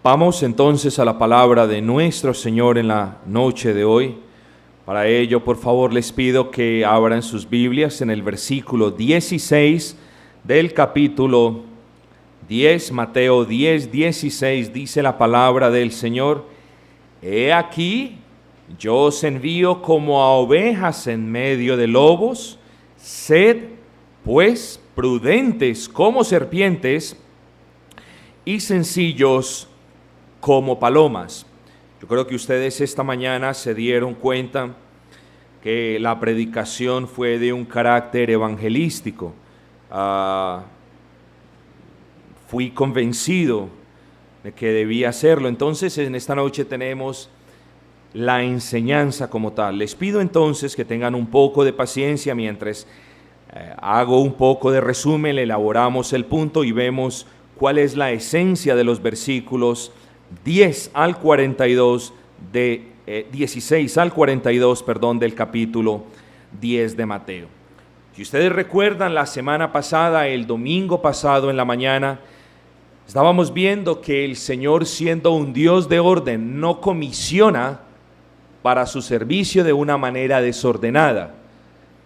Vamos entonces a la palabra de nuestro Señor en la noche de hoy. Para ello, por favor, les pido que abran sus Biblias en el versículo 16 del capítulo 10, Mateo 10, 16, dice la palabra del Señor: He aquí, yo os envío como a ovejas en medio de lobos, sed, pues, prudentes como serpientes y sencillos como palomas. Yo creo que ustedes esta mañana se dieron cuenta que la predicación fue de un carácter evangelístico. Fui convencido de que debía hacerlo. Entonces, en esta noche tenemos la enseñanza como tal. Les pido entonces que tengan un poco de paciencia mientras hago un poco de resumen, elaboramos el punto y vemos cuál es la esencia de los versículos 10 al 42 16 al 42, del capítulo 10 de Mateo. Si ustedes recuerdan, la semana pasada, el domingo pasado en la mañana, estábamos viendo que el Señor, siendo un Dios de orden, no comisiona para su servicio de una manera desordenada.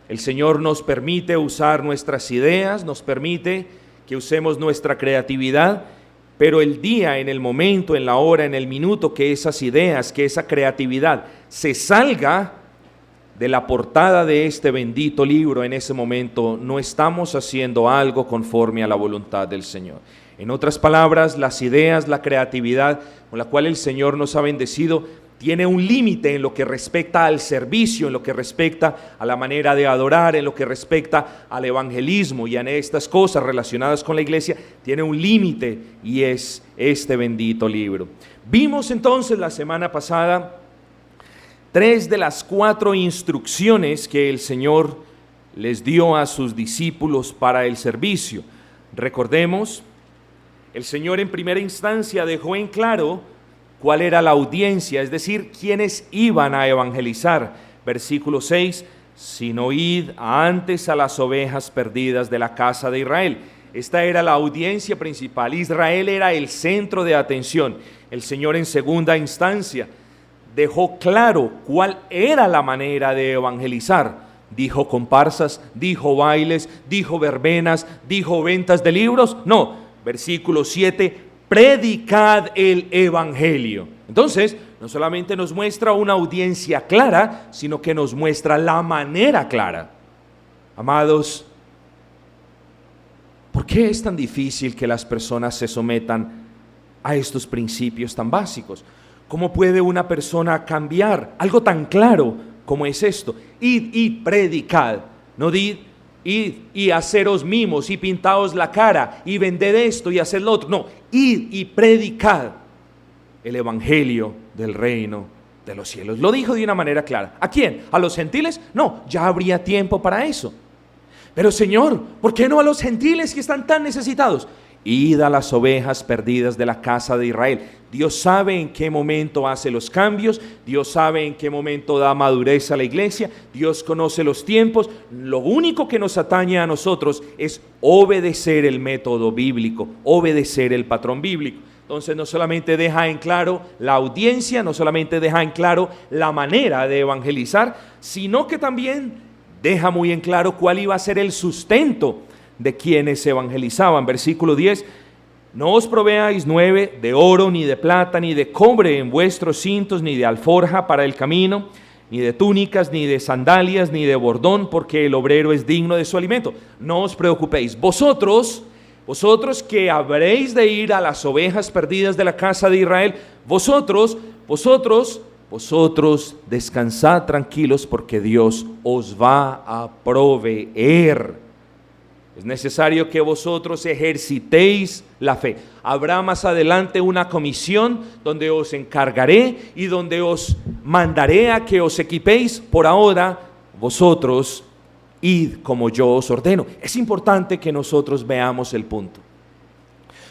El Señor nos permite usar nuestras ideas, nos permite que usemos nuestra creatividad, pero el día, en el momento, en la hora, en el minuto que esas ideas, que esa creatividad se salga de la portada de este bendito libro, en ese momento no estamos haciendo algo conforme a la voluntad del Señor. En otras palabras, las ideas, la creatividad con la cual el Señor nos ha bendecido tiene un límite en lo que respecta al servicio, en lo que respecta a la manera de adorar, en lo que respecta al evangelismo y en estas cosas relacionadas con la iglesia, tiene un límite y es este bendito libro. Vimos entonces la semana pasada 3 de las 4 instrucciones que el Señor les dio a sus discípulos para el servicio. Recordemos, el Señor en primera instancia dejó en claro cuál era la audiencia, es decir, quiénes iban a evangelizar. Versículo 6, sino id antes a las ovejas perdidas de la casa de Israel. Esta era la audiencia principal. Israel era el centro de atención. El Señor en segunda instancia dejó claro cuál era la manera de evangelizar. Dijo comparsas, dijo bailes, dijo verbenas, dijo ventas de libros. No, versículo 7, predicad el evangelio. Entonces, no solamente nos muestra una audiencia clara, sino que nos muestra la manera clara. Amados, ¿por qué es tan difícil que las personas se sometan a estos principios tan básicos? ¿Cómo puede una persona cambiar algo tan claro como es esto? Id y predicad, no id y haceros mimos y pintaos la cara y vended esto y haced lo otro. No, id y predicad el evangelio del reino de los cielos. Lo dijo de una manera clara. ¿A quién? ¿A los gentiles? No, ya habría tiempo para eso. Pero Señor, ¿por qué no a los gentiles que están tan necesitados? Id a las ovejas perdidas de la casa de Israel. Dios sabe en qué momento hace los cambios, Dios sabe en qué momento da madurez a la iglesia, Dios conoce los tiempos. Lo único que nos atañe a nosotros es obedecer el método bíblico, obedecer el patrón bíblico. Entonces no solamente deja en claro la audiencia, no solamente deja en claro la manera de evangelizar, sino que también deja muy en claro cuál iba a ser el sustento de quienes evangelizaban. Versículo 10, no os proveáis 9 de oro, ni de plata, ni de cobre en vuestros cintos, ni de alforja para el camino, ni de túnicas, ni de sandalias, ni de bordón, porque el obrero es digno de su alimento. No os preocupéis, vosotros que habréis de ir a las ovejas perdidas de la casa de Israel, vosotros descansad tranquilos, porque Dios os va a proveer. Es necesario que vosotros ejercitéis la fe. Habrá más adelante una comisión donde os encargaré y donde os mandaré a que os equipéis. Por ahora, vosotros id como yo os ordeno. Es importante que nosotros veamos el punto.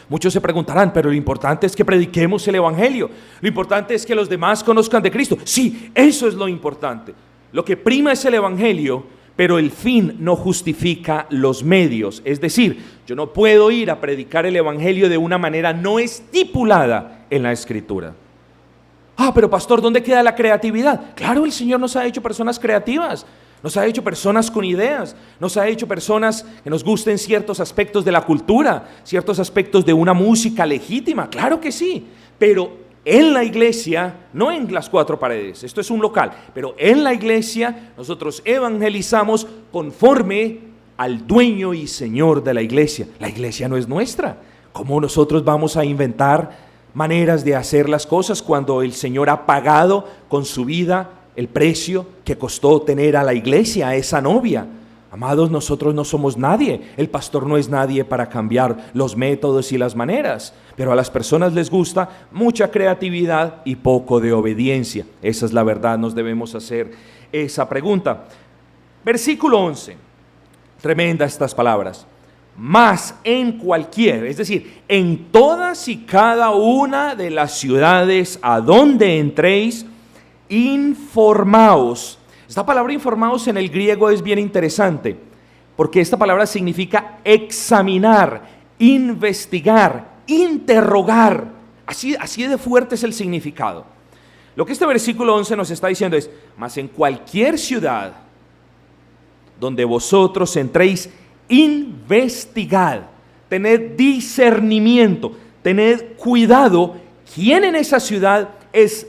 Muchos se preguntarán, pero lo importante es que prediquemos el evangelio. Lo importante es que los demás conozcan de Cristo. Sí, eso es lo importante. Lo que prima es el evangelio, pero el fin no justifica los medios. Es decir, yo no puedo ir a predicar el evangelio de una manera no estipulada en la Escritura. Pero pastor, ¿dónde queda la creatividad? Claro, el Señor nos ha hecho personas creativas, nos ha hecho personas con ideas, nos ha hecho personas que nos gusten ciertos aspectos de la cultura, ciertos aspectos de una música legítima, claro que sí, pero en la iglesia, no en las cuatro paredes, esto es un local, pero en la iglesia nosotros evangelizamos conforme al dueño y señor de la iglesia. La iglesia no es nuestra. ¿Cómo nosotros vamos a inventar maneras de hacer las cosas cuando el Señor ha pagado con su vida el precio que costó tener a la iglesia, a esa novia? Amados, nosotros no somos nadie, el pastor no es nadie para cambiar los métodos y las maneras, pero a las personas les gusta mucha creatividad y poco de obediencia. Esa es la verdad, nos debemos hacer esa pregunta. Versículo 11, tremenda estas palabras. Mas en cualquier, es decir, en todas y cada una de las ciudades a donde entréis, informaos. Esta palabra informaos en el griego es bien interesante, porque esta palabra significa examinar, investigar, interrogar. Así de fuerte es el significado. Lo que este versículo 11 nos está diciendo es: mas en cualquier ciudad donde vosotros entréis, investigad, tened discernimiento, tened cuidado quién en esa ciudad es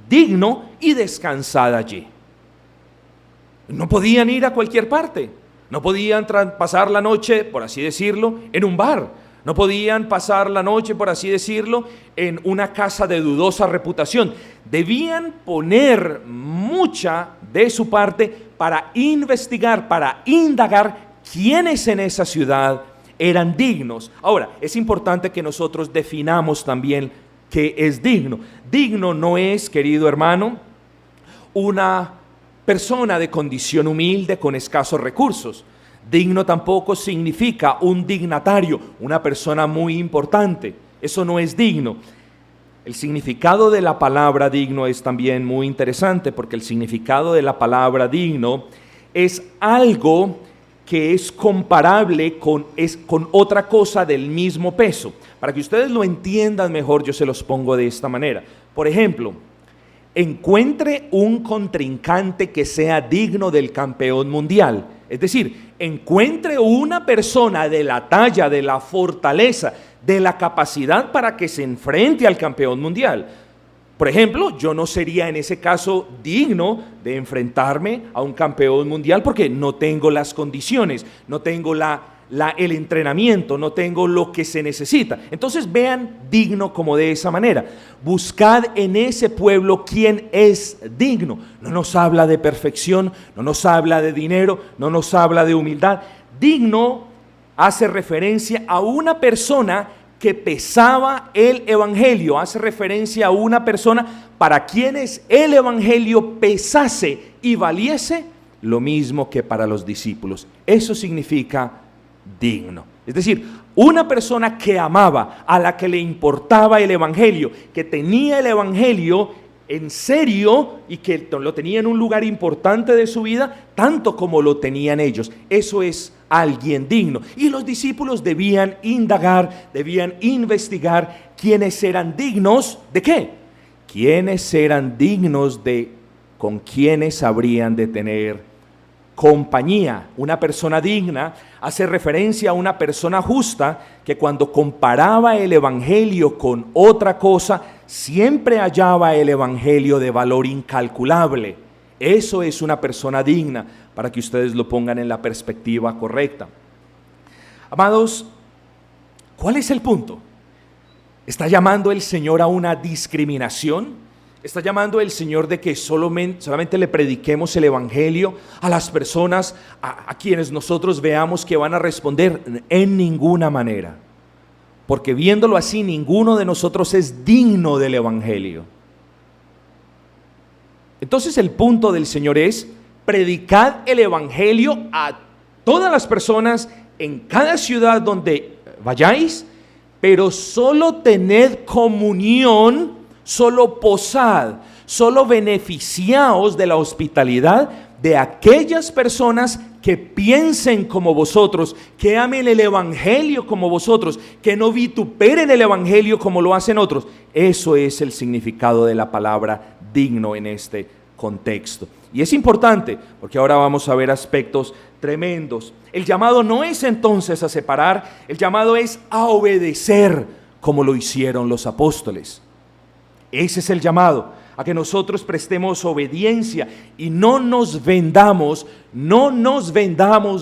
digno y descansad allí. No podían ir a cualquier parte, no podían pasar la noche, por así decirlo, en un bar, no podían pasar la noche, por así decirlo, en una casa de dudosa reputación. Debían poner mucha de su parte para investigar, para indagar quiénes en esa ciudad eran dignos. Ahora, es importante que nosotros definamos también qué es digno. Digno no es, querido hermano, una persona de condición humilde con escasos recursos. Digno tampoco significa un dignatario, una persona muy importante. Eso no es digno. El significado de la palabra digno es también muy interesante, porque el significado de la palabra digno es algo que es comparable con otra cosa del mismo peso. Para que ustedes lo entiendan mejor, yo se los pongo de esta manera. Por ejemplo, encuentre un contrincante que sea digno del campeón mundial. Es decir, encuentre una persona de la talla, de la fortaleza, de la capacidad para que se enfrente al campeón mundial. Por ejemplo, yo no sería en ese caso digno de enfrentarme a un campeón mundial porque no tengo las condiciones, no tengo el entrenamiento, no tengo lo que se necesita. Entonces vean digno como de esa manera. Buscad en ese pueblo quién es digno. No nos habla de perfección, no nos habla de dinero, no nos habla de humildad. Digno hace referencia a una persona que pesaba el evangelio, hace referencia a una persona para quienes el evangelio pesase y valiese lo mismo que para los discípulos. Eso significa digno. Es decir, una persona que amaba, a la que le importaba el evangelio, que tenía el evangelio en serio y que lo tenía en un lugar importante de su vida, tanto como lo tenían ellos. Eso es alguien digno. Y los discípulos debían indagar, debían investigar quiénes eran dignos ¿de qué? Quiénes eran dignos de con quiénes habrían de tener compañía. Una persona digna hace referencia a una persona justa que cuando comparaba el evangelio con otra cosa, siempre hallaba el evangelio de valor incalculable. Eso es una persona digna, para que ustedes lo pongan en la perspectiva correcta. Amados, ¿cuál es el punto? ¿Está llamando el Señor a una discriminación? ¿Está llamando el Señor de que solamente le prediquemos el evangelio a las personas a quienes nosotros veamos que van a responder? En ninguna manera. Porque viéndolo así, ninguno de nosotros es digno del evangelio. Entonces el punto del Señor es: predicad el evangelio a todas las personas en cada ciudad donde vayáis, pero solo tened comunión, solo posad, solo beneficiaos de la hospitalidad de aquellas personas que piensen como vosotros, que amen el evangelio como vosotros, que no vituperen el evangelio como lo hacen otros. Eso es el significado de la palabra digno en este contexto. Y es importante porque ahora vamos a ver aspectos tremendos. El llamado no es entonces a separar, el llamado es a obedecer como lo hicieron los apóstoles. Ese es el llamado, a que nosotros prestemos obediencia y no nos vendamos,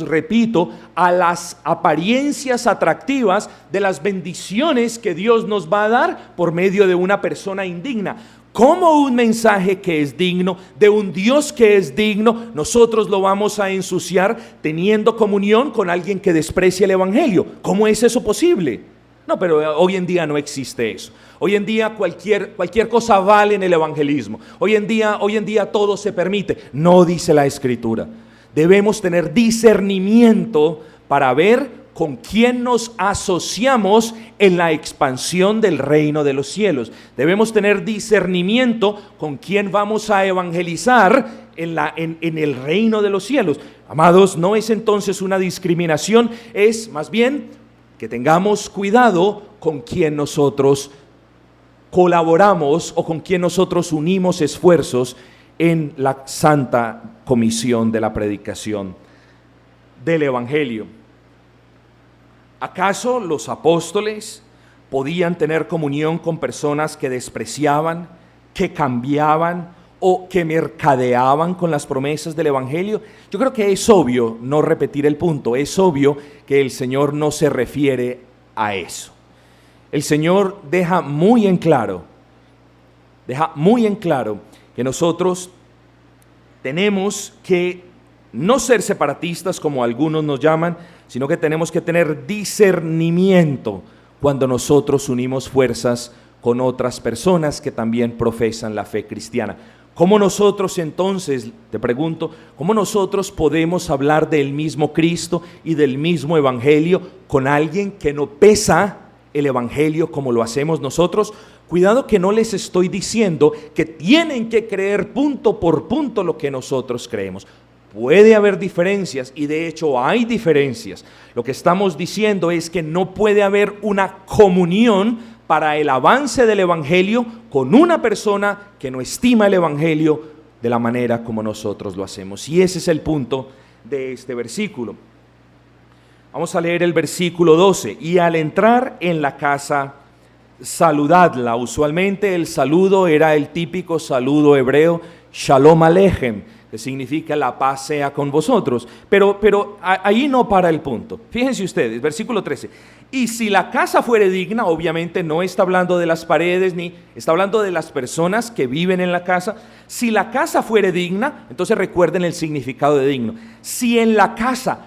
repito, a las apariencias atractivas de las bendiciones que Dios nos va a dar por medio de una persona indigna. Como un mensaje que es digno, de un Dios que es digno, nosotros lo vamos a ensuciar teniendo comunión con alguien que desprecia el evangelio. ¿Cómo es eso posible? No, pero hoy en día no existe eso. Hoy en día cualquier cosa vale en el evangelismo. Hoy en día todo se permite. No dice la Escritura. Debemos tener discernimiento para ver con quién nos asociamos en la expansión del reino de los cielos. Debemos tener discernimiento con quién vamos a evangelizar en el reino de los cielos. Amados, no es entonces una discriminación, es más bien que tengamos cuidado con quién nosotros colaboramos o con quien nosotros unimos esfuerzos en la santa comisión de la predicación del evangelio. ¿Acaso los apóstoles podían tener comunión con personas que despreciaban, que cambiaban o que mercadeaban con las promesas del evangelio? Yo creo que es obvio no repetir el punto, es obvio que el Señor no se refiere a eso. El Señor deja muy en claro que nosotros tenemos que no ser separatistas como algunos nos llaman, sino que tenemos que tener discernimiento cuando nosotros unimos fuerzas con otras personas que también profesan la fe cristiana. ¿Cómo nosotros entonces, te pregunto, cómo nosotros podemos hablar del mismo Cristo y del mismo evangelio con alguien que no pesa el evangelio como lo hacemos nosotros? Cuidado que no les estoy diciendo que tienen que creer punto por punto lo que nosotros creemos. Puede haber diferencias y de hecho hay diferencias. Lo que estamos diciendo es que no puede haber una comunión para el avance del evangelio con una persona que no estima el evangelio de la manera como nosotros lo hacemos. Y ese es el punto de este versículo. Vamos a leer el versículo 12. Y al entrar en la casa, saludadla. Usualmente el saludo era el típico saludo hebreo, Shalom Aleichem, que significa la paz sea con vosotros. Pero ahí no para el punto. Fíjense ustedes, versículo 13. Y si la casa fuere digna, obviamente no está hablando de las paredes, ni está hablando de las personas que viven en la casa. Si la casa fuere digna, entonces recuerden el significado de digno. Si en la casa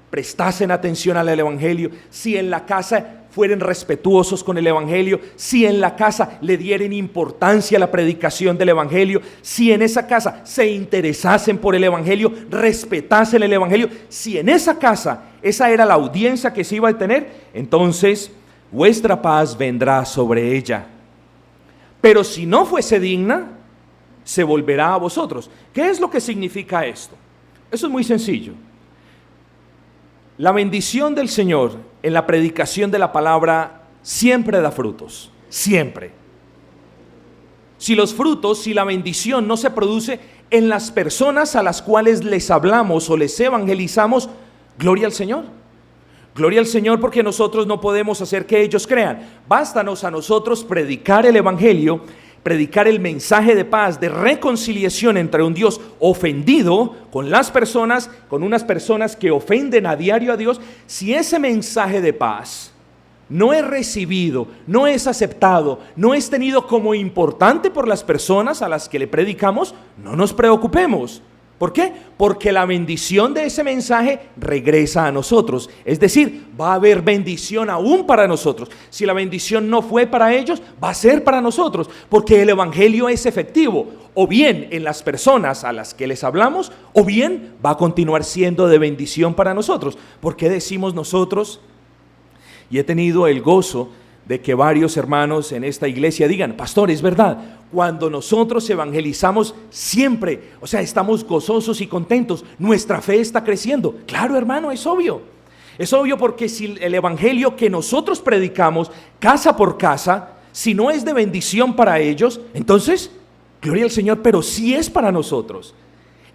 prestasen atención al evangelio, si en la casa fueren respetuosos con el evangelio, si en la casa le dieren importancia a la predicación del evangelio, si en esa casa se interesasen por el evangelio, respetasen el evangelio, si en esa casa esa era la audiencia que se iba a tener, entonces vuestra paz vendrá sobre ella. Pero si no fuese digna, se volverá a vosotros. ¿Qué es lo que significa esto? Eso es muy sencillo. La bendición del Señor en la predicación de la palabra siempre da frutos, siempre. Si la bendición no se produce en las personas a las cuales les hablamos o les evangelizamos, gloria al Señor. Gloria al Señor, porque nosotros no podemos hacer que ellos crean. Bástanos a nosotros predicar el evangelio, predicar el mensaje de paz, de reconciliación entre un Dios ofendido con las personas, con unas personas que ofenden a diario a Dios. Si ese mensaje de paz no es recibido, no es aceptado, no es tenido como importante por las personas a las que le predicamos, no nos preocupemos. ¿Por qué? Porque la bendición de ese mensaje regresa a nosotros. Es decir, va a haber bendición aún para nosotros. Si la bendición no fue para ellos, va a ser para nosotros. Porque el evangelio es efectivo, o bien en las personas a las que les hablamos, o bien va a continuar siendo de bendición para nosotros. ¿Por qué decimos nosotros? Y he tenido el gozo de que varios hermanos en esta iglesia digan: pastor, es verdad, cuando nosotros evangelizamos siempre, o sea, estamos gozosos y contentos, nuestra fe está creciendo. Claro, hermano, es obvio. Es obvio, porque si el evangelio que nosotros predicamos casa por casa, si no es de bendición para ellos, entonces, gloria al Señor, pero sí es para nosotros.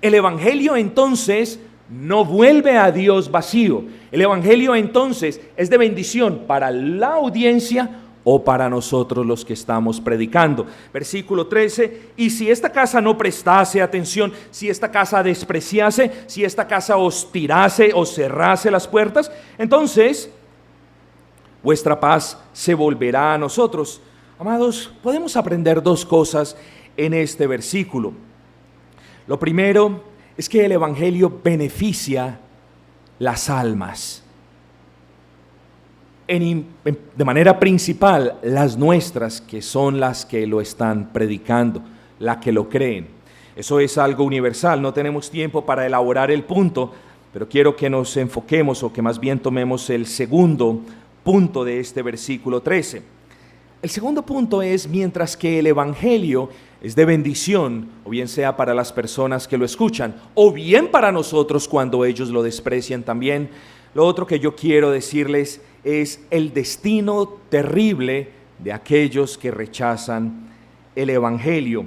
El evangelio entonces no vuelve a Dios vacío. El evangelio entonces es de bendición para la audiencia o para nosotros los que estamos predicando. Versículo 13: y si esta casa no prestase atención, si esta casa despreciase, si esta casa os tirase o cerrase las puertas, entonces vuestra paz se volverá a nosotros. Amados, podemos aprender dos cosas en este versículo. Lo primero es que el evangelio beneficia las almas. De manera principal, las nuestras, que son las que lo están predicando, las que lo creen. Eso es algo universal. No tenemos tiempo para elaborar el punto, pero quiero que nos enfoquemos, o que más bien tomemos el segundo punto de este versículo 13. El segundo punto es: mientras que el evangelio es de bendición, o bien sea para las personas que lo escuchan, o bien para nosotros cuando ellos lo desprecian también, lo otro que yo quiero decirles es el destino terrible de aquellos que rechazan el evangelio.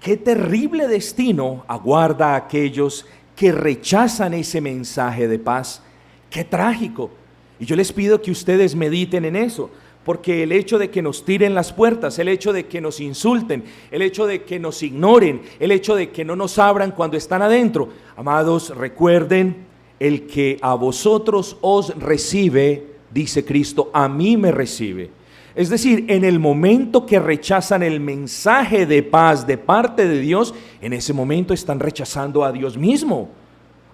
Qué terrible destino aguarda a aquellos que rechazan ese mensaje de paz. Qué trágico. Y yo les pido que ustedes mediten en eso, porque el hecho de que nos tiren las puertas, el hecho de que nos insulten, el hecho de que nos ignoren, el hecho de que no nos abran cuando están adentro, amados, recuerden: el que a vosotros os recibe, dice Cristo, a mí me recibe. Es decir, en el momento que rechazan el mensaje de paz de parte de Dios, en ese momento están rechazando a Dios mismo.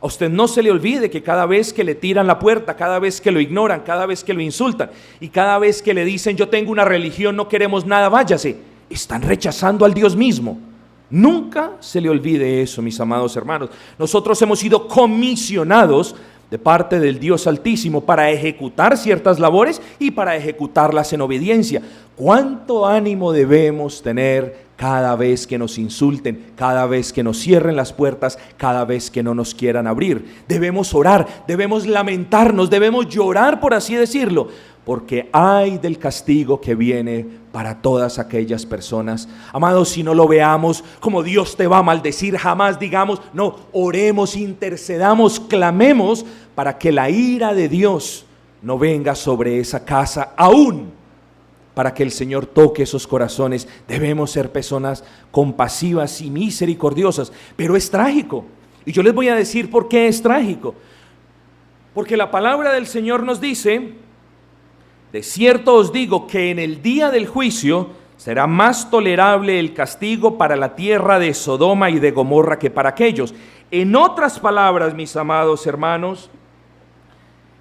A usted no se le olvide que cada vez que le tiran la puerta, cada vez que lo ignoran, cada vez que lo insultan y cada vez que le dicen: yo tengo una religión, no queremos nada, váyase, están rechazando al Dios mismo. Nunca se le olvide eso, mis amados hermanos. Nosotros hemos sido comisionados de parte del Dios Altísimo para ejecutar ciertas labores y para ejecutarlas en obediencia. ¿Cuánto ánimo debemos tener cada vez que nos insulten, cada vez que nos cierren las puertas, cada vez que no nos quieran abrir? Debemos orar, debemos lamentarnos, debemos llorar, por así decirlo, porque hay del castigo que viene para todas aquellas personas. Amados, si no lo veamos como Dios te va a maldecir, jamás digamos: no, oremos, intercedamos, clamemos para que la ira de Dios no venga sobre esa casa, aún para que el Señor toque esos corazones. Debemos ser personas compasivas y misericordiosas, pero es trágico. Y yo les voy a decir por qué es trágico. Porque la palabra del Señor nos dice: de cierto os digo que en el día del juicio será más tolerable el castigo para la tierra de Sodoma y de Gomorra que para aquellos. En otras palabras, mis amados hermanos,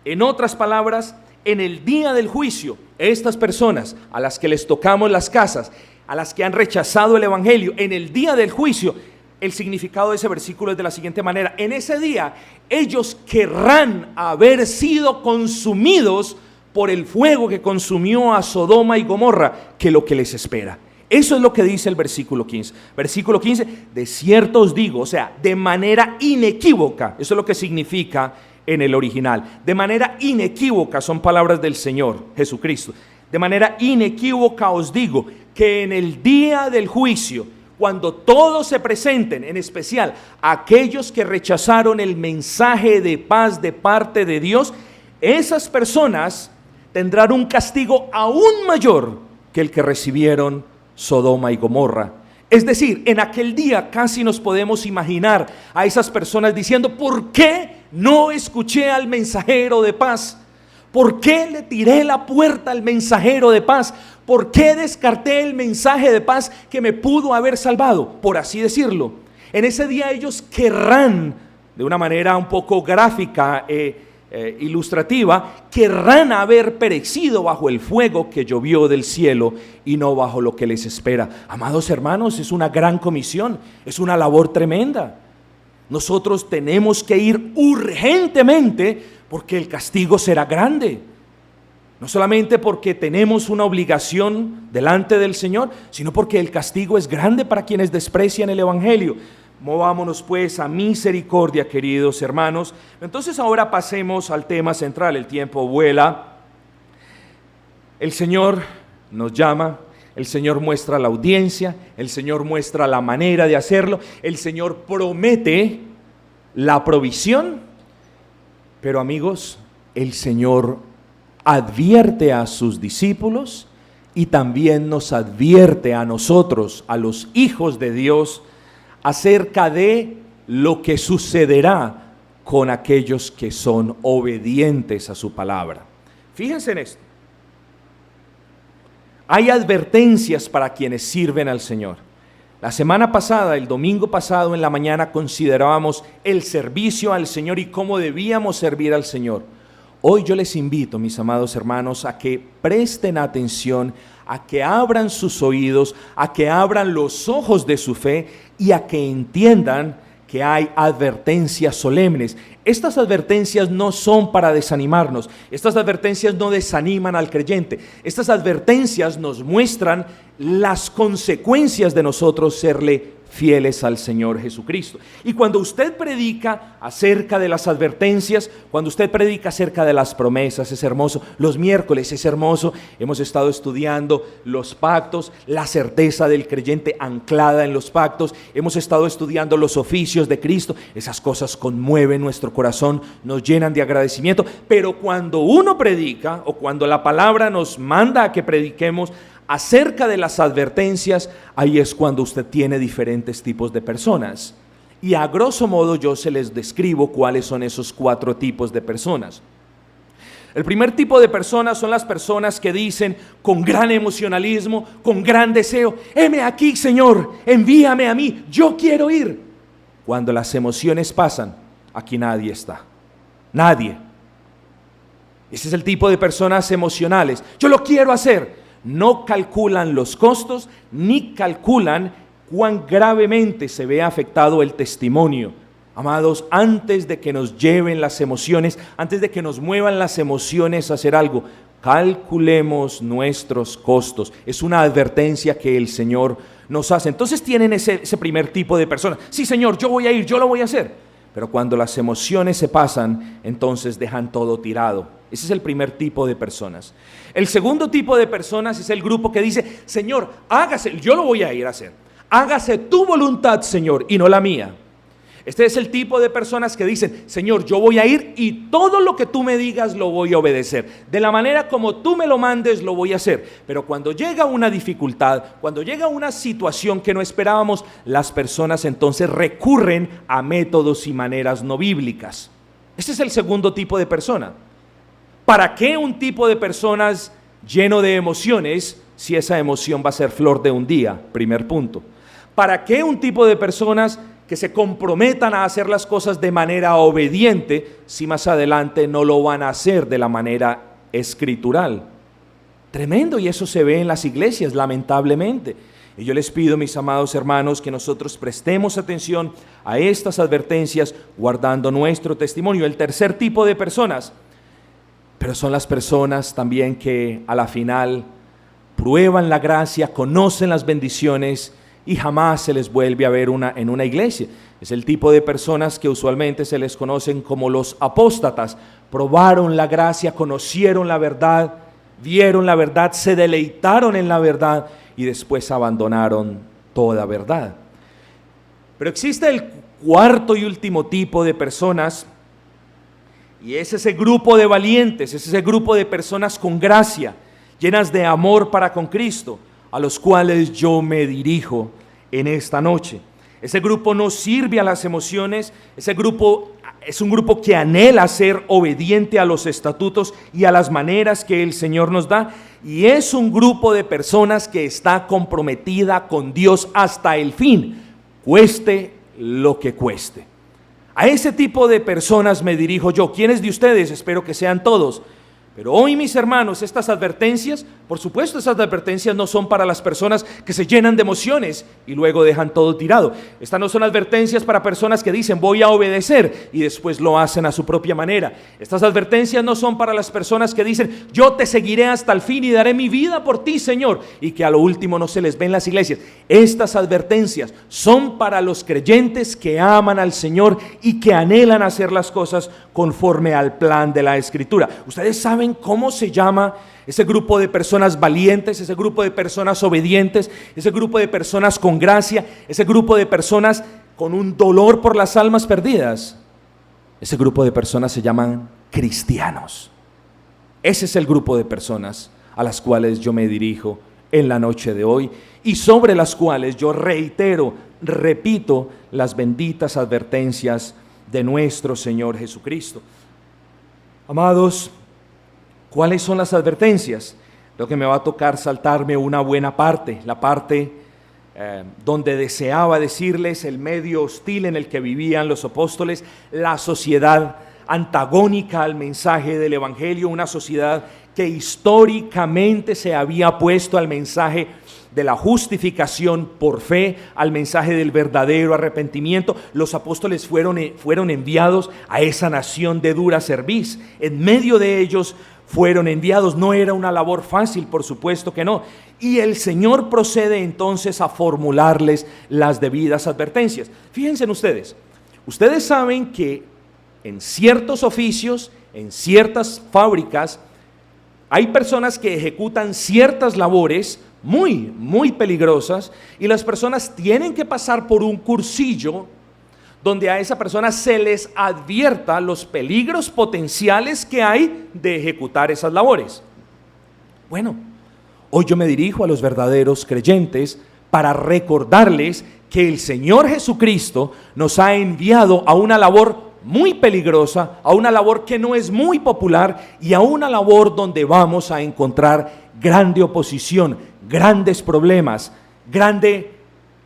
en otras palabras, en el día del juicio, estas personas a las que les tocamos las casas, a las que han rechazado el evangelio, en el día del juicio, el significado de ese versículo es de la siguiente manera: en ese día ellos querrán haber sido consumidos por el fuego que consumió a Sodoma y Gomorra, que lo que les espera. Eso es lo que dice el versículo 15. Versículo 15: de cierto os digo, o sea, de manera inequívoca. Eso es lo que significa en el original. De manera inequívoca, son palabras del Señor Jesucristo. De manera inequívoca os digo que en el día del juicio, cuando todos se presenten, en especial aquellos que rechazaron el mensaje de paz de parte de Dios, esas personas tendrán un castigo aún mayor que el que recibieron Sodoma y Gomorra. Es decir, en aquel día casi nos podemos imaginar a esas personas diciendo: ¿por qué no escuché al mensajero de paz? ¿Por qué le tiré la puerta al mensajero de paz? ¿Por qué descarté el mensaje de paz que me pudo haber salvado? Por así decirlo. En ese día ellos querrán, de una manera un poco gráfica, ilustrativa, querrán haber perecido bajo el fuego que llovió del cielo y no bajo lo que les espera. Amados hermanos, es una gran comisión, es una labor tremenda. Nosotros tenemos que ir urgentemente porque el castigo será grande. No solamente porque tenemos una obligación delante del Señor, sino porque el castigo es grande para quienes desprecian el Evangelio. Movámonos pues a misericordia, queridos hermanos. Entonces ahora pasemos al tema central. El tiempo vuela. El Señor nos llama, el Señor muestra la audiencia, el Señor muestra la manera de hacerlo, el Señor promete la provisión, pero amigos, el Señor advierte a sus discípulos y también nos advierte a nosotros, a los hijos de Dios, acerca de lo que sucederá con aquellos que son obedientes a su palabra. Fíjense en esto. Hay advertencias para quienes sirven al Señor. La semana pasada, el domingo pasado en la mañana, considerábamos el servicio al Señor y cómo debíamos servir al Señor. Hoy yo les invito, mis amados hermanos, a que presten atención, a que abran sus oídos, a que abran los ojos de su fe y a que entiendan que hay advertencias solemnes. Estas advertencias no son para desanimarnos, estas advertencias no desaniman al creyente, estas advertencias nos muestran las consecuencias de nosotros serle fieles al Señor Jesucristo. Y cuando usted predica acerca de las advertencias, cuando usted predica acerca de las promesas, es hermoso. Los miércoles es hermoso. Hemos estado estudiando los pactos, la certeza del creyente anclada en los pactos. Hemos estado estudiando los oficios de Cristo. Esas cosas conmueven nuestro corazón, nos llenan de agradecimiento. Pero cuando uno predica, o cuando la palabra nos manda a que prediquemos acerca de las advertencias, ahí es cuando usted tiene diferentes tipos de personas. Y a grosso modo yo se les describo cuáles son esos 4 tipos de personas. El primer tipo de personas son las personas que dicen con gran emocionalismo, con gran deseo: heme aquí, Señor, envíame a mí, yo quiero ir. Cuando las emociones pasan, aquí nadie está. Nadie. Ese es el tipo de personas emocionales. Yo lo quiero hacer. No calculan los costos, ni calculan cuán gravemente se ve afectado el testimonio. Amados, antes de que nos lleven las emociones, antes de que nos muevan las emociones a hacer algo, calculemos nuestros costos. Es una advertencia que el Señor nos hace. Entonces tienen ese primer tipo de personas. Sí, Señor, yo voy a ir, yo lo voy a hacer. Pero cuando las emociones se pasan, entonces dejan todo tirado. Ese es el primer tipo de personas. El segundo tipo de personas es el grupo que dice: Señor, hágase, yo lo voy a ir a hacer. Hágase tu voluntad, Señor, y no la mía. Este es el tipo de personas que dicen: Señor, yo voy a ir y todo lo que tú me digas lo voy a obedecer. De la manera como tú me lo mandes lo voy a hacer. Pero cuando llega una dificultad, cuando llega una situación que no esperábamos, las personas entonces recurren a métodos y maneras no bíblicas. Este es el segundo tipo de persona. ¿Para qué un tipo de personas lleno de emociones si esa emoción va a ser flor de un día? Primer punto. ¿Para qué un tipo de personas que se comprometan a hacer las cosas de manera obediente si más adelante no lo van a hacer de la manera escritural? Tremendo, y eso se ve en las iglesias, lamentablemente. Y yo les pido, mis amados hermanos, que nosotros prestemos atención a estas advertencias guardando nuestro testimonio. El tercer tipo de personas, pero son las personas también que a la final prueban la gracia, conocen las bendiciones y jamás se les vuelve a ver en una iglesia. Es el tipo de personas que usualmente se les conocen como los apóstatas. Probaron la gracia, conocieron la verdad, vieron la verdad, se deleitaron en la verdad y después abandonaron toda verdad. Pero existe el cuarto y último tipo de personas, y es ese grupo de valientes, es ese grupo de personas con gracia, llenas de amor para con Cristo, a los cuales yo me dirijo en esta noche. Ese grupo no sirve a las emociones, ese grupo es un grupo que anhela ser obediente a los estatutos y a las maneras que el Señor nos da, y es un grupo de personas que está comprometida con Dios hasta el fin, cueste lo que cueste. A ese tipo de personas me dirijo yo. ¿Quiénes de ustedes? Espero que sean todos. Pero hoy, mis hermanos, estas advertencias Por supuesto, esas advertencias no son para las personas que se llenan de emociones y luego dejan todo tirado. Estas no son advertencias para personas que dicen voy a obedecer y después lo hacen a su propia manera. Estas advertencias no son para las personas que dicen yo te seguiré hasta el fin y daré mi vida por ti, Señor, y que a lo último no se les ve en las iglesias. Estas advertencias son para los creyentes que aman al Señor y que anhelan hacer las cosas conforme al plan de la Escritura. ¿Ustedes saben cómo se llama ese grupo de personas valientes, ese grupo de personas obedientes, ese grupo de personas con gracia, ese grupo de personas con un dolor por las almas perdidas? Ese grupo de personas se llaman cristianos. Ese es el grupo de personas a las cuales yo me dirijo en la noche de hoy y sobre las cuales yo repito las benditas advertencias de nuestro Señor Jesucristo. Amados, ¿cuáles son las advertencias? Creo que me va a tocar saltarme una buena parte, la parte donde deseaba decirles el medio hostil en el que vivían los apóstoles, la sociedad antagónica al mensaje del Evangelio, una sociedad que históricamente se había puesto al mensaje de la justificación por fe, al mensaje del verdadero arrepentimiento. Los apóstoles fueron enviados a esa nación de dura cerviz. En medio de ellos fueron enviados. No era una labor fácil, por supuesto que no. Y el Señor procede entonces a formularles las debidas advertencias. Fíjense ustedes saben que en ciertos oficios, en ciertas fábricas, hay personas que ejecutan ciertas labores muy peligrosas y las personas tienen que pasar por un cursillo donde a esa persona se les advierta los peligros potenciales que hay de ejecutar esas labores. Bueno, hoy yo me dirijo a los verdaderos creyentes para recordarles que el Señor Jesucristo nos ha enviado a una labor muy peligrosa, a una labor que no es muy popular y a una labor donde vamos a encontrar grande oposición, grandes problemas, grande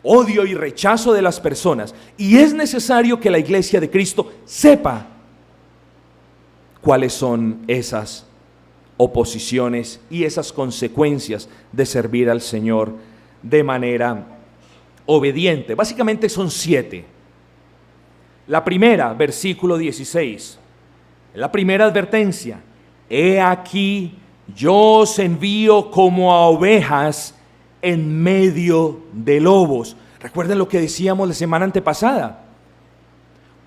odio y rechazo de las personas. Y es necesario que la iglesia de Cristo sepa cuáles son esas oposiciones y esas consecuencias de servir al Señor de manera obediente. Básicamente son 7. La primera, versículo 16, la primera advertencia: he aquí yo os envío como a ovejas en medio de lobos. Recuerden lo que decíamos la semana antepasada.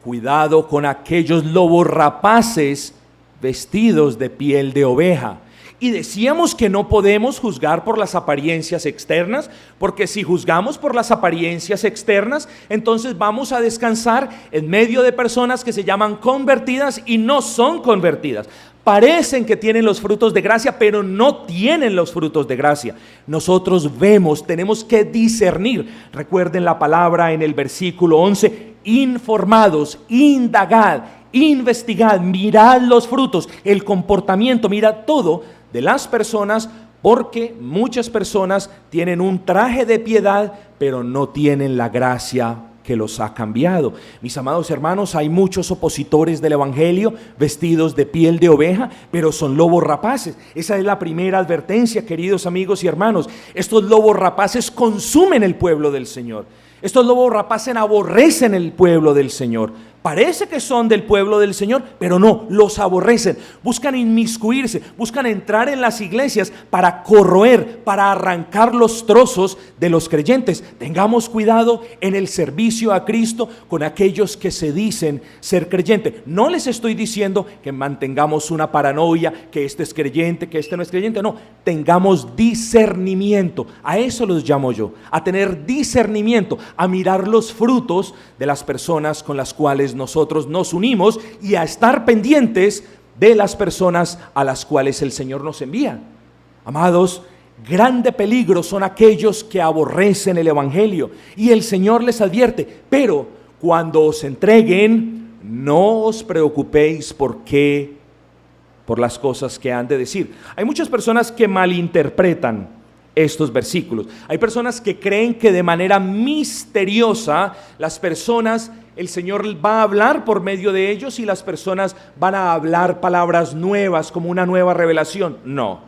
Cuidado con aquellos lobos rapaces vestidos de piel de oveja. Y decíamos que no podemos juzgar por las apariencias externas, porque si juzgamos por las apariencias externas, entonces vamos a descansar en medio de personas que se llaman convertidas y no son convertidas. Parecen que tienen los frutos de gracia, pero no tienen los frutos de gracia. Nosotros vemos, tenemos que discernir. Recuerden la palabra en el versículo 11, informados, indagad, investigad, mirad los frutos, el comportamiento, mirad todo de las personas, porque muchas personas tienen un traje de piedad, pero no tienen la gracia que los ha cambiado. Mis amados hermanos, hay muchos opositores del Evangelio vestidos de piel de oveja, pero son lobos rapaces. Esa es la primera advertencia, queridos amigos y hermanos. Estos lobos rapaces consumen el pueblo del Señor. Estos lobos rapaces aborrecen el pueblo del Señor. Parece que son del pueblo del Señor, pero no, los aborrecen. Buscan inmiscuirse, buscan entrar en las iglesias para corroer, para arrancar los trozos de los creyentes. Tengamos cuidado en el servicio a Cristo con aquellos que se dicen ser creyentes. No les estoy diciendo que mantengamos una paranoia, que este es creyente, que este no es creyente. No, tengamos discernimiento. A eso los llamo yo, a tener discernimiento, a mirar los frutos de las personas con las cuales nosotros nos unimos y a estar pendientes de las personas a las cuales el Señor nos envía. Amados, grande peligro son aquellos que aborrecen el Evangelio y el Señor les advierte: pero cuando os entreguen, no os preocupéis por las cosas que han de decir. Hay muchas personas que malinterpretan estos versículos. Hay personas que creen que de manera misteriosa las personas, el Señor va a hablar por medio de ellos y las personas van a hablar palabras nuevas como una nueva revelación. No.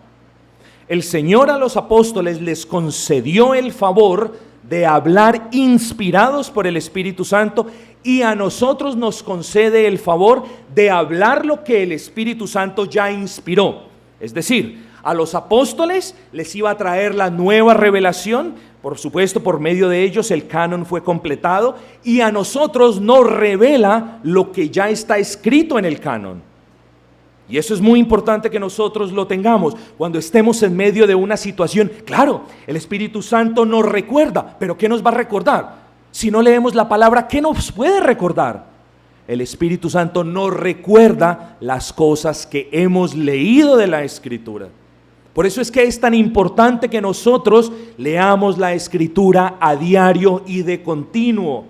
El Señor a los apóstoles les concedió el favor de hablar inspirados por el Espíritu Santo, y a nosotros nos concede el favor de hablar lo que el Espíritu Santo ya inspiró. Es decir, a los apóstoles les iba a traer la nueva revelación, por supuesto por medio de ellos el canon fue completado, y a nosotros nos revela lo que ya está escrito en el canon. Y eso es muy importante que nosotros lo tengamos cuando estemos en medio de una situación. Claro, el Espíritu Santo nos recuerda, pero ¿qué nos va a recordar? Si no leemos la palabra, ¿qué nos puede recordar? El Espíritu Santo nos recuerda las cosas que hemos leído de la Escritura. Por eso es que es tan importante que nosotros leamos la Escritura a diario y de continuo.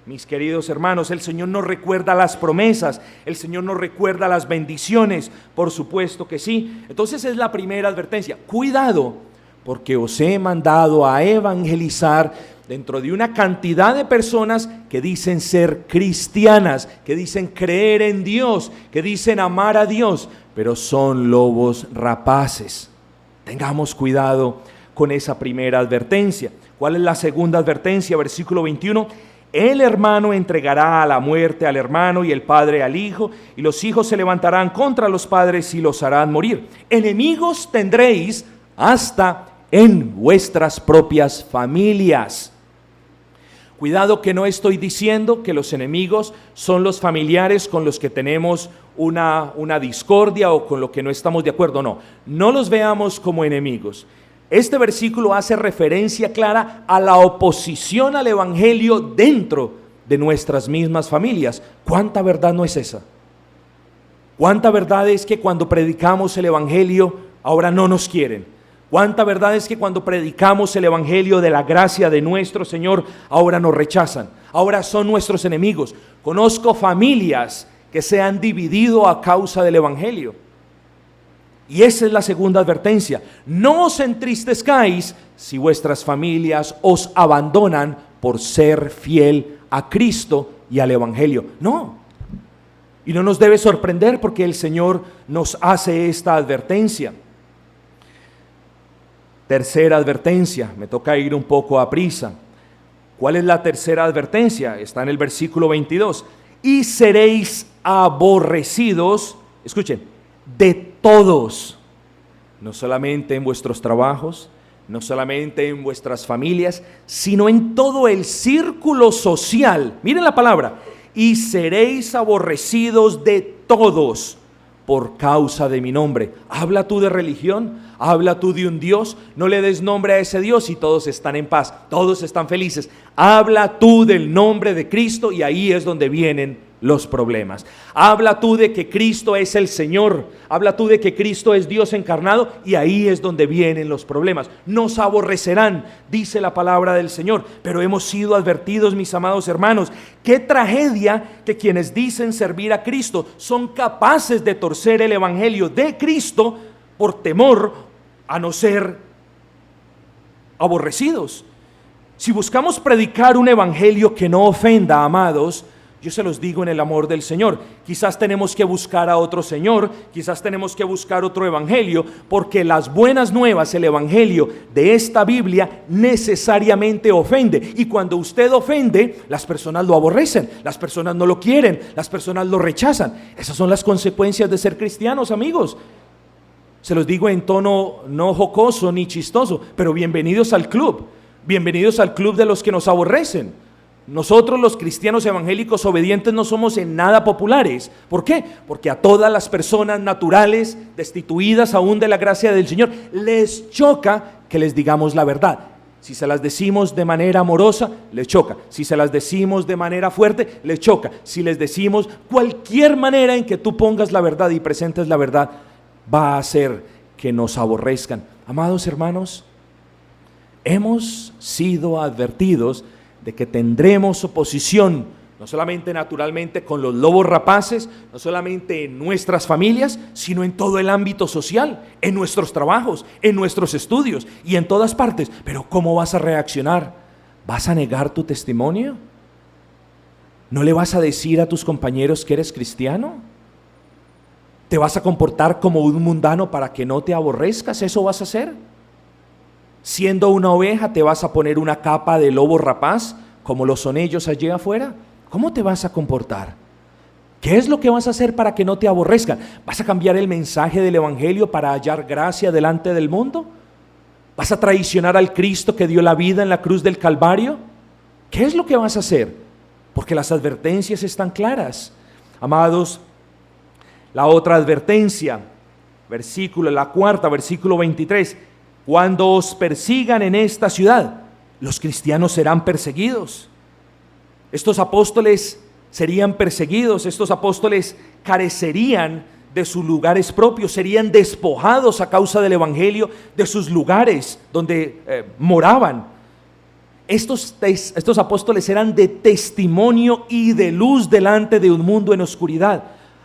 Mis queridos hermanos, el Señor nos recuerda las promesas, el Señor nos recuerda las bendiciones, por supuesto que sí. Entonces es la primera advertencia: cuidado, porque os he mandado a evangelizar dentro de una cantidad de personas que dicen ser cristianas, que dicen creer en Dios, que dicen amar a Dios, pero son lobos rapaces. Tengamos cuidado con esa primera advertencia. ¿Cuál es la segunda advertencia? Versículo 21. El hermano entregará a la muerte al hermano y el padre al hijo, y los hijos se levantarán contra los padres y los harán morir. Enemigos tendréis hasta en vuestras propias familias. Cuidado, que no estoy diciendo que los enemigos son los familiares con los que tenemos una discordia o con lo que no estamos de acuerdo. No los veamos como enemigos. Este versículo hace referencia clara a la oposición al evangelio dentro de nuestras mismas familias. ¿Cuánta verdad no es esa? ¿Cuánta verdad es que cuando predicamos el evangelio ahora no nos quieren? ¿Cuánta verdad es que cuando predicamos el evangelio de la gracia de nuestro Señor ahora nos rechazan? Ahora son nuestros enemigos. Conozco familias que se han dividido a causa del evangelio. Y esa es la segunda advertencia: no os entristezcáis si vuestras familias os abandonan por ser fiel a Cristo y al evangelio. No, y no nos debe sorprender porque el Señor nos hace esta advertencia. Tercera advertencia, me toca ir un poco a prisa. ¿Cuál es la tercera advertencia? Está en el versículo 22. Y seréis aborrecidos, escuchen, de todos, no solamente en vuestros trabajos, no solamente en vuestras familias, sino en todo el círculo social. Miren la palabra: y seréis aborrecidos de todos por causa de mi nombre. ¿Habla tú de religión? ¿Habla tú de un Dios? No le des nombre a ese Dios y todos están en paz, todos están felices. Habla tú del nombre de Cristo y ahí es donde vienen los problemas. Habla tú de que Cristo es el Señor, habla tú de que Cristo es Dios encarnado y ahí es donde vienen los problemas. Nos aborrecerán, dice la palabra del Señor, pero hemos sido advertidos, mis amados hermanos. Qué tragedia que quienes dicen servir a Cristo son capaces de torcer el evangelio de Cristo por temor a no ser aborrecidos. Si buscamos predicar un evangelio que no ofenda, amados, yo se los digo en el amor del Señor, quizás tenemos que buscar a otro Señor, quizás tenemos que buscar otro evangelio, porque las buenas nuevas, el evangelio de esta Biblia necesariamente ofende, y cuando usted ofende, las personas lo aborrecen, las personas no lo quieren, las personas lo rechazan. Esas son las consecuencias de ser cristianos, amigos. Se los digo en tono no jocoso ni chistoso, pero bienvenidos al club de los que nos aborrecen. Nosotros los cristianos evangélicos obedientes no somos en nada populares. ¿Por qué? Porque a todas las personas naturales, destituidas aún de la gracia del Señor, les choca que les digamos la verdad. Si se las decimos de manera amorosa, les choca. Si se las decimos de manera fuerte, les choca. Si les decimos cualquier manera en que tú pongas la verdad y presentes la verdad, va a hacer que nos aborrezcan. Amados hermanos, hemos sido advertidos de que tendremos oposición, no solamente naturalmente con los lobos rapaces, no solamente en nuestras familias, sino en todo el ámbito social, en nuestros trabajos, en nuestros estudios y en todas partes. Pero ¿cómo vas a reaccionar? ¿Vas a negar tu testimonio? ¿No le vas a decir a tus compañeros que eres cristiano? ¿Te vas a comportar como un mundano para que no te aborrezcas? ¿Eso vas a hacer? Siendo una oveja, ¿te vas a poner una capa de lobo rapaz como lo son ellos allí afuera? ¿Cómo te vas a comportar? ¿Qué es lo que vas a hacer para que no te aborrezcan? ¿Vas a cambiar el mensaje del evangelio para hallar gracia delante del mundo? ¿Vas a traicionar al Cristo que dio la vida en la cruz del Calvario? ¿Qué es lo que vas a hacer? Porque las advertencias están claras. Amados, la otra advertencia, la cuarta, versículo 23. Cuando os persigan en esta ciudad, los cristianos serán perseguidos. Estos apóstoles serían perseguidos, estos apóstoles carecerían de sus lugares propios, serían despojados a causa del evangelio de sus lugares donde moraban. Estos apóstoles eran de testimonio y de luz delante de un mundo en oscuridad.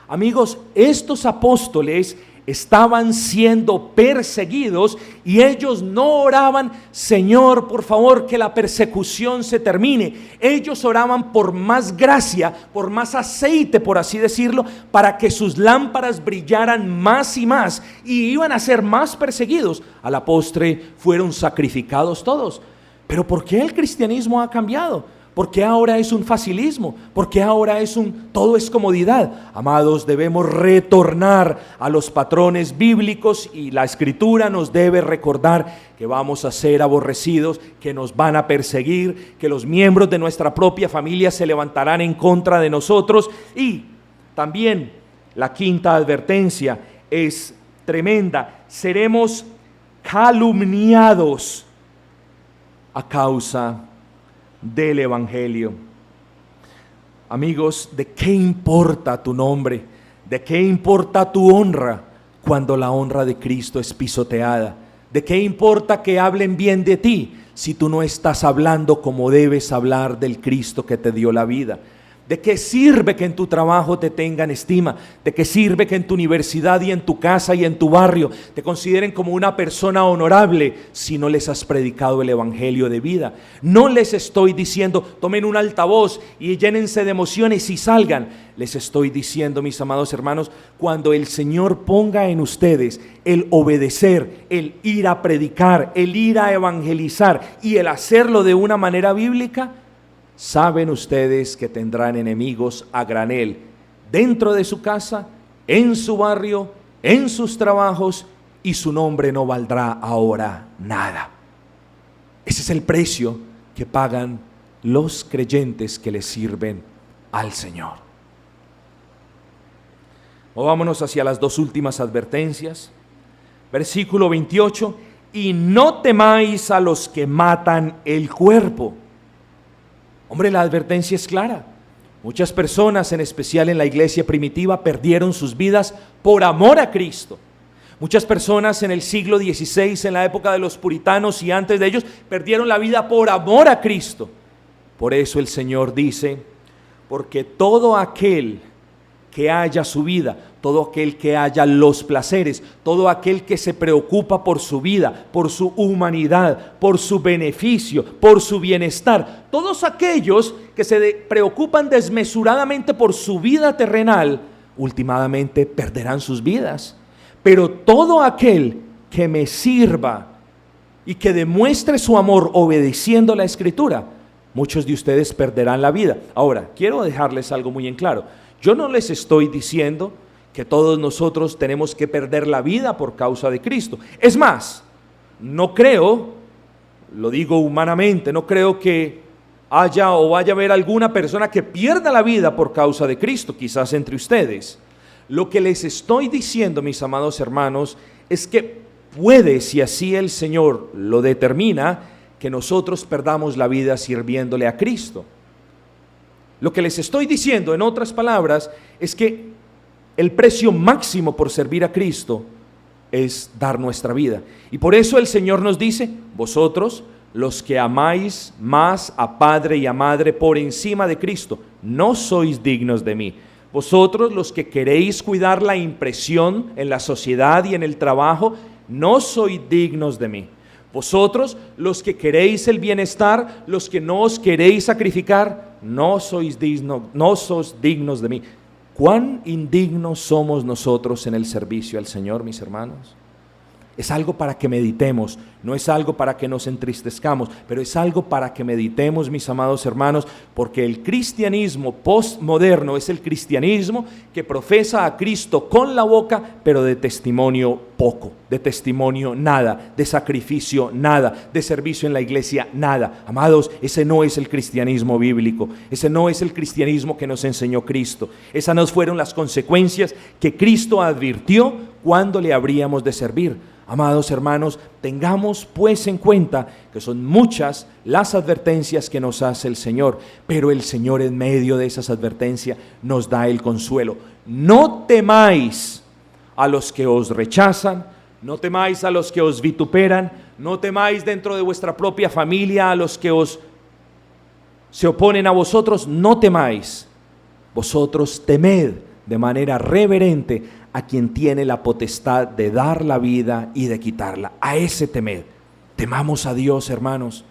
Amigos, estos apóstoles estaban siendo perseguidos y ellos no oraban: Señor, por favor, que la persecución se termine. Ellos oraban por más gracia, por más aceite, por así decirlo, para que sus lámparas brillaran más y más, y iban a ser más perseguidos. A la postre fueron sacrificados todos. Pero ¿por qué el cristianismo ha cambiado? ¿Por qué ahora es un facilismo? ¿Por qué ahora todo es comodidad? Amados, debemos retornar a los patrones bíblicos, y la Escritura nos debe recordar que vamos a ser aborrecidos, que nos van a perseguir, que los miembros de nuestra propia familia se levantarán en contra de nosotros. Y también la quinta advertencia es tremenda: seremos calumniados a causa del evangelio. Amigos, ¿de qué importa tu nombre? ¿De qué importa tu honra cuando la honra de Cristo es pisoteada? ¿De qué importa que hablen bien de ti si tú no estás hablando como debes hablar del Cristo que te dio la vida? ¿De qué sirve que en tu trabajo te tengan estima? ¿De qué sirve que en tu universidad y en tu casa y en tu barrio te consideren como una persona honorable si no les has predicado el evangelio de vida? No les estoy diciendo tomen un altavoz y llénense de emociones y salgan. Les estoy diciendo, mis amados hermanos, cuando el Señor ponga en ustedes el obedecer, el ir a predicar, el ir a evangelizar y el hacerlo de una manera bíblica, saben ustedes que tendrán enemigos a granel dentro de su casa, en su barrio, en sus trabajos, y su nombre no valdrá ahora nada. Ese es el precio que pagan los creyentes que le sirven al Señor. Vámonos hacia las dos últimas advertencias. Versículo 28: y no temáis a los que matan el cuerpo. Hombre, la advertencia es clara. Muchas personas, en especial en la iglesia primitiva, perdieron sus vidas por amor a Cristo. Muchas personas en el siglo XVI, en la época de los puritanos y antes de ellos, perdieron la vida por amor a Cristo. Por eso el Señor dice: porque todo aquel que haya su vida, todo aquel que haya los placeres, todo aquel que se preocupa por su vida, por su humanidad, por su beneficio, por su bienestar, todos aquellos que se preocupan desmesuradamente por su vida terrenal, últimamente perderán sus vidas. Pero todo aquel que me sirva y que demuestre su amor obedeciendo la Escritura, muchos de ustedes perderán la vida. Ahora, quiero dejarles algo muy en claro. Yo no les estoy diciendo que todos nosotros tenemos que perder la vida por causa de Cristo. Es más, no creo, lo digo humanamente, no creo que haya o vaya a haber alguna persona que pierda la vida por causa de Cristo, quizás entre ustedes. Lo que les estoy diciendo, mis amados hermanos, es que puede, si así el Señor lo determina, que nosotros perdamos la vida sirviéndole a Cristo. Lo que les estoy diciendo, en otras palabras, es que el precio máximo por servir a Cristo es dar nuestra vida. Y por eso el Señor nos dice: vosotros, los que amáis más a padre y a madre por encima de Cristo, no sois dignos de mí. Vosotros, los que queréis cuidar la impresión en la sociedad y en el trabajo, no sois dignos de mí. Vosotros, los que queréis el bienestar, los que no os queréis sacrificar, no sois dignos de mí. ¿Cuán indignos somos nosotros en el servicio al Señor, mis hermanos? Es algo para que meditemos, no es algo para que nos entristezcamos, pero es algo para que meditemos, mis amados hermanos, porque el cristianismo postmoderno es el cristianismo que profesa a Cristo con la boca, pero de testimonio poco, de testimonio nada, de sacrificio nada, de servicio en la iglesia nada. Amados, ese no es el cristianismo bíblico, ese no es el cristianismo que nos enseñó Cristo. Esas no fueron las consecuencias que Cristo advirtió cuando le habríamos de servir. Amados hermanos, tengamos pues en cuenta que son muchas las advertencias que nos hace el Señor, pero el Señor en medio de esas advertencias nos da el consuelo. No temáis a los que os rechazan, no temáis a los que os vituperan, no temáis dentro de vuestra propia familia a los que se oponen a vosotros, no temáis. Vosotros temed de manera reverente a quien tiene la potestad de dar la vida y de quitarla. A ese temed. Temamos a Dios, hermanos.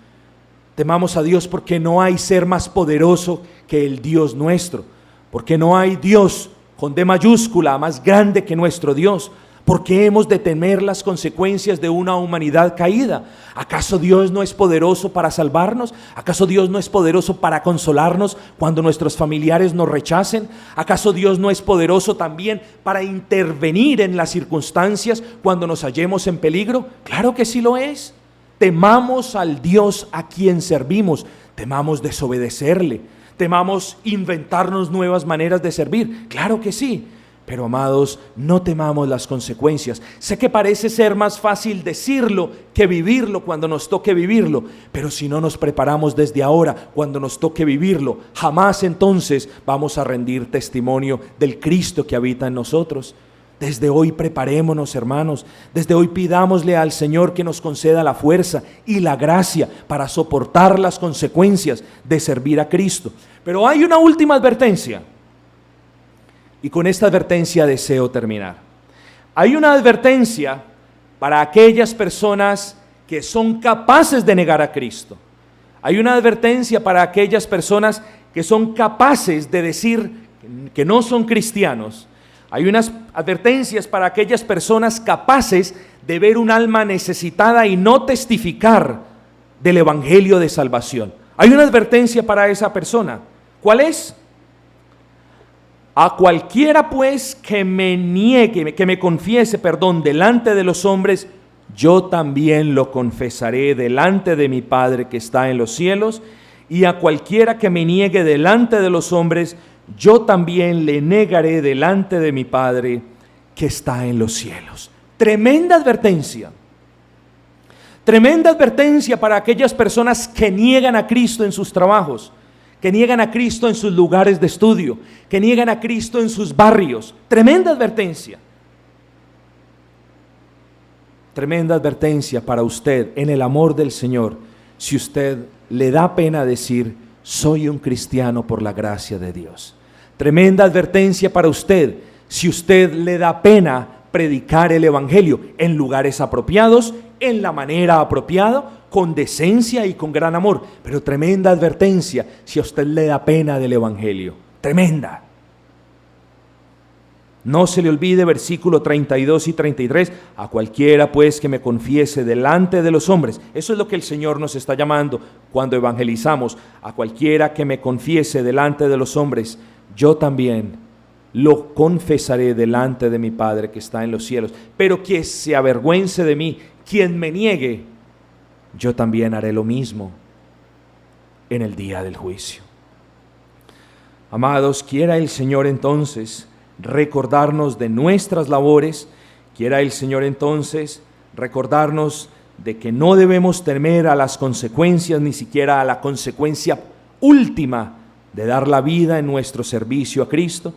Temamos a Dios porque no hay ser más poderoso que el Dios nuestro. Porque no hay Dios con D mayúscula más grande que nuestro Dios. Porque hemos de temer las consecuencias de una humanidad caída. ¿Acaso Dios no es poderoso para salvarnos? ¿Acaso Dios no es poderoso para consolarnos cuando nuestros familiares nos rechacen? ¿Acaso Dios no es poderoso también para intervenir en las circunstancias cuando nos hallemos en peligro? Claro que sí lo es. Temamos al Dios a quien servimos. Temamos desobedecerle. Temamos inventarnos nuevas maneras de servir. Claro que sí. Pero amados, no temamos las consecuencias. Sé que parece ser más fácil decirlo que vivirlo cuando nos toque vivirlo, pero si no nos preparamos desde ahora, cuando nos toque vivirlo, jamás entonces vamos a rendir testimonio del Cristo que habita en nosotros. Desde hoy preparémonos, hermanos. Desde hoy pidámosle al Señor que nos conceda la fuerza y la gracia para soportar las consecuencias de servir a Cristo. Pero hay una última advertencia. Y con esta advertencia deseo terminar. Hay una advertencia para aquellas personas que son capaces de negar a Cristo. Hay una advertencia para aquellas personas que son capaces de decir que no son cristianos. Hay unas advertencias para aquellas personas capaces de ver un alma necesitada y no testificar del evangelio de salvación. Hay una advertencia para esa persona. ¿Cuál es? A cualquiera pues que me niegue, que me confiese, delante de los hombres, yo también lo confesaré delante de mi Padre que está en los cielos, y a cualquiera que me niegue delante de los hombres, yo también le negaré delante de mi Padre que está en los cielos. Tremenda advertencia. Tremenda advertencia para aquellas personas que niegan a Cristo en sus trabajos, que niegan a Cristo en sus lugares de estudio, que niegan a Cristo en sus barrios. Tremenda advertencia. Tremenda advertencia para usted en el amor del Señor, si usted le da pena decir, soy un cristiano por la gracia de Dios. Tremenda advertencia para usted, si usted le da pena predicar el evangelio en lugares apropiados, en la manera apropiada, con decencia y con gran amor. Pero tremenda advertencia si a usted le da pena del evangelio. Tremenda. No se le olvide versículo 32 y 33, a cualquiera pues que me confiese delante de los hombres. Eso es lo que el Señor nos está llamando cuando evangelizamos. A cualquiera que me confiese delante de los hombres, yo también lo confesaré delante de mi Padre que está en los cielos. Pero quien se avergüence de mí, quien me niegue, yo también haré lo mismo en el día del juicio. Amados, quiera el Señor entonces recordarnos de nuestras labores, quiera el Señor entonces recordarnos de que no debemos temer a las consecuencias, ni siquiera a la consecuencia última de dar la vida en nuestro servicio a Cristo.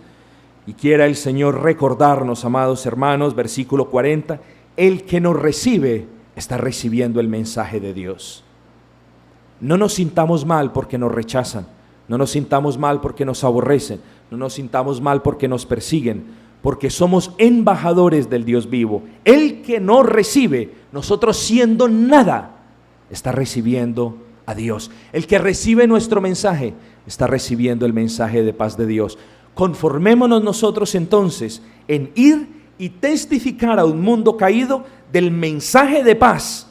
Y quiera el Señor recordarnos, amados hermanos, versículo 40, el que nos recibe está recibiendo el mensaje de Dios. No nos sintamos mal porque nos rechazan, no nos sintamos mal porque nos aborrecen, no nos sintamos mal porque nos persiguen, porque somos embajadores del Dios vivo. El que nos recibe, nosotros siendo nada, está recibiendo a Dios. El que recibe nuestro mensaje, está recibiendo el mensaje de paz de Dios. Conformémonos nosotros entonces en ir y testificar a un mundo caído del mensaje de paz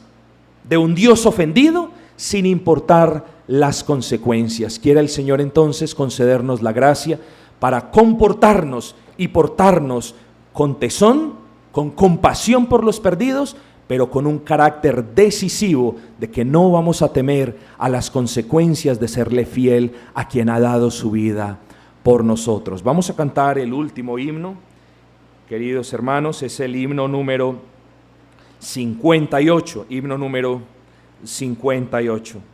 de un Dios ofendido, sin importar las consecuencias. Quiera el Señor entonces concedernos la gracia para comportarnos y portarnos con tesón, con compasión por los perdidos, pero con un carácter decisivo de que no vamos a temer a las consecuencias de serle fiel a quien ha dado su vida por nosotros. Vamos a cantar el último himno, queridos hermanos, es el himno número 58, himno número 58.